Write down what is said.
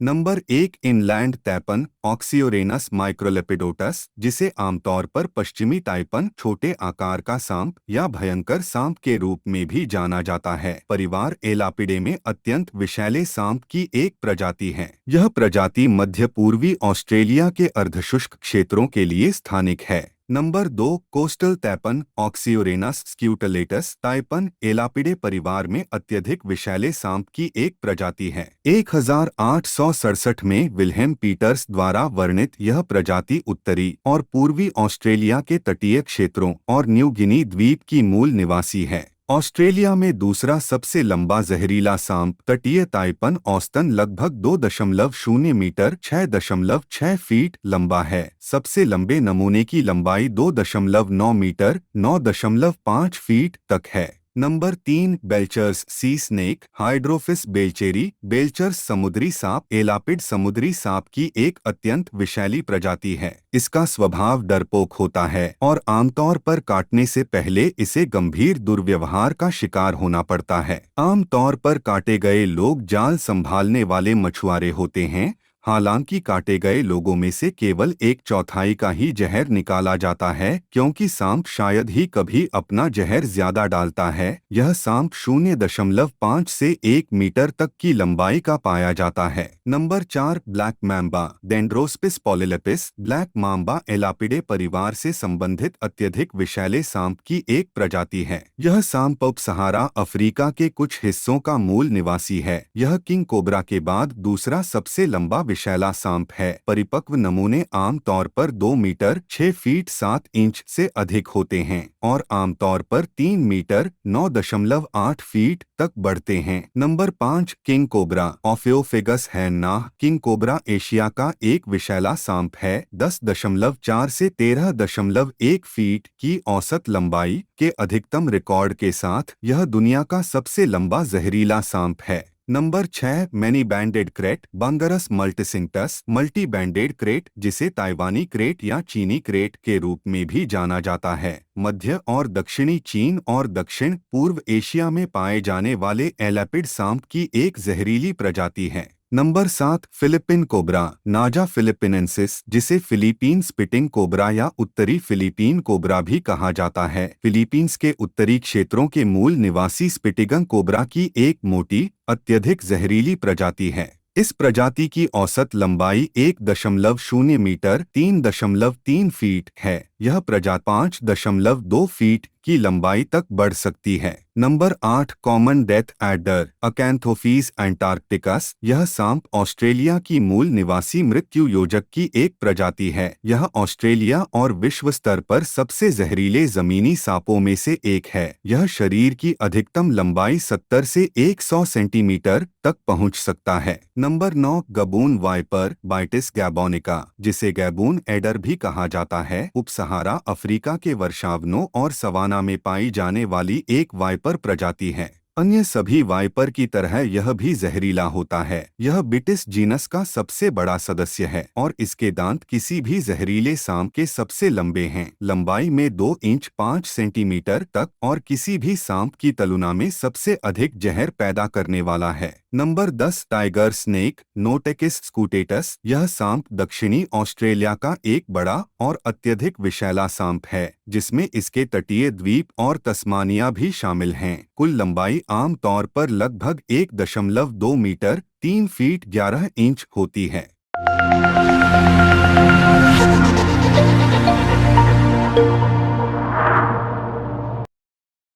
Number 1 inland तैपन ऑक्सियोरेनस माइक्रोलेपिडोटस, जिसे आमतौर पर पश्चिमी ताइपन छोटे आकार का सांप या भयंकर सांप के रूप में भी जाना जाता है। परिवार एलापिडे में अत्यंत विषैले सांप की एक प्रजाति है। यह प्रजाति मध्य पूर्वी ऑस्ट्रेलिया के अर्धशुष्क क्षेत्रों के लिए स्थानिक है। नंबर 2 कोस्टल तैपन ऑक्सियोरेनस स्क्यूटलेटस ताइपन एलापिडे परिवार में अत्यधिक विषैले सांप की एक प्रजाति है। 1867 में विल्हेम पीटर्स द्वारा वर्णित यह प्रजाति उत्तरी और पूर्वी ऑस्ट्रेलिया के तटीय क्षेत्रों और न्यू गिनी द्वीप की मूल निवासी है। ऑस्ट्रेलिया में दूसरा सबसे लंबा जहरीला सांप तटीय ताइपन औसतन लगभग 2.0 मीटर 6.6 फीट लंबा है। सबसे लंबे नमूने की लंबाई 2.9 मीटर 9.5 फीट तक है। नंबर 3 बेल्चर्स सी स्नेक हाइड्रोफिस बेल्चेरी बेल्चर्स समुद्री सांप एलापिड समुद्री सांप की एक अत्यंत विषैली प्रजाति है। इसका स्वभाव डरपोक होता है और आमतौर पर काटने से पहले इसे गंभीर दुर्व्यवहार का शिकार होना पड़ता है। आमतौर पर काटे गए लोग जाल संभालने वाले मछुआरे होते हैं। हालांकि काटे गए लोगों में से केवल 1/4 का ही जहर निकाला जाता है, क्योंकि सांप शायद ही कभी अपना जहर ज्यादा डालता है। यह सांप 0.5 से 1 मीटर तक की लंबाई का पाया जाता है। Number 4 black mamba dendroaspis polylepis black mamba elapidae परिवार से संबंधित अत्यधिक विषैले सांप की एक प्रजाति है। यह सांप उप सहारा अफ्रीका के कुछ हिस्सों का मूल निवासी है। यह किंग कोबरा के बाद दूसरा सबसे लंबा विषैला सांप है। परिपक्व नमूने आमतौर पर 2 मीटर 6 फीट 7 इंच से अधिक होते हैं और आमतौर पर 3 मीटर 9.8 फीट तक बढ़ते हैं। Number 5 king cobra ophiophagus hannah king cobra Asia का एक विषैला सांप है। 10.4 से 13.1 फीट की औसत लंबाई के अधिकतम रिकॉर्ड के साथ यह दुनिया का सबसे लंबा जहरीला सांप है। Number 6 many banded krait bungarus multicinctus multi banded krait, जिसे ताइवानी क्रेट या चीनी क्रेट के रूप में भी जाना जाता है, मध्य और दक्षिणी चीन और दक्षिण पूर्व एशिया में पाए जाने वाले एलापिड सांप की एक जहरीली प्रजाति है। नंबर 7 फिलिपिन कोबरा नाजा फिलिपिनेंसिस, जिसे फिलीपीन स्पिटिंग कोबरा या उत्तरी फिलीपीन कोबरा भी कहा जाता है, फिलीपींस के उत्तरी क्षेत्रों के मूल निवासी स्पिटिगन कोबरा की एक मोटी अत्यधिक जहरीली प्रजाति है। इस प्रजाति की औसत लंबाई 1.0 मीटर 3.3 फीट है। यह प्रजाति 5.2 फीट की लंबाई तक बढ़ सकती है। Number 8 common death adder acanthophis antarcticus. यह सांप ऑस्ट्रेलिया की मूल निवासी मृत्यु योजक की एक प्रजाति है। यह ऑस्ट्रेलिया और विश्व स्तर पर सबसे जहरीले जमीनी सांपों में से एक है। यह शरीर की अधिकतम लंबाई 70 से 100 सेंटीमीटर तक पहुंच सकता है। नंबर 9 गबून वाइपर बाइटिस गैबोनिका, जिसे गैबून एडर भी कहा जाता है, उपसहारा अफ्रीका के वर्षावनों और सवाना में पाई जाने वाली एक वाइपर प्रजाति है। अन्य सभी वाइपर की तरह यह भी जहरीला होता है। यह बिटिस जीनस का सबसे बड़ा सदस्य है और इसके दांत किसी भी जहरीले सांप के सबसे लंबे हैं, लंबाई में 2 इंच 5 सेंटीमीटर तक, और किसी भी सांप की तुलना में सबसे अधिक जहर पैदा करने वाला है। Number 10 tiger snake notechis scutatus. यह सांप दक्षिणी ऑस्ट्रेलिया का एक बड़ा और अत्यधिक विषैला सांप है, जिसमें इसके तटीय द्वीप और तस्मानिया भी शामिल हैं। कुल लंबाई आम तौर पर लगभग 1.2 मीटर 3 फीट 11 इंच होती है।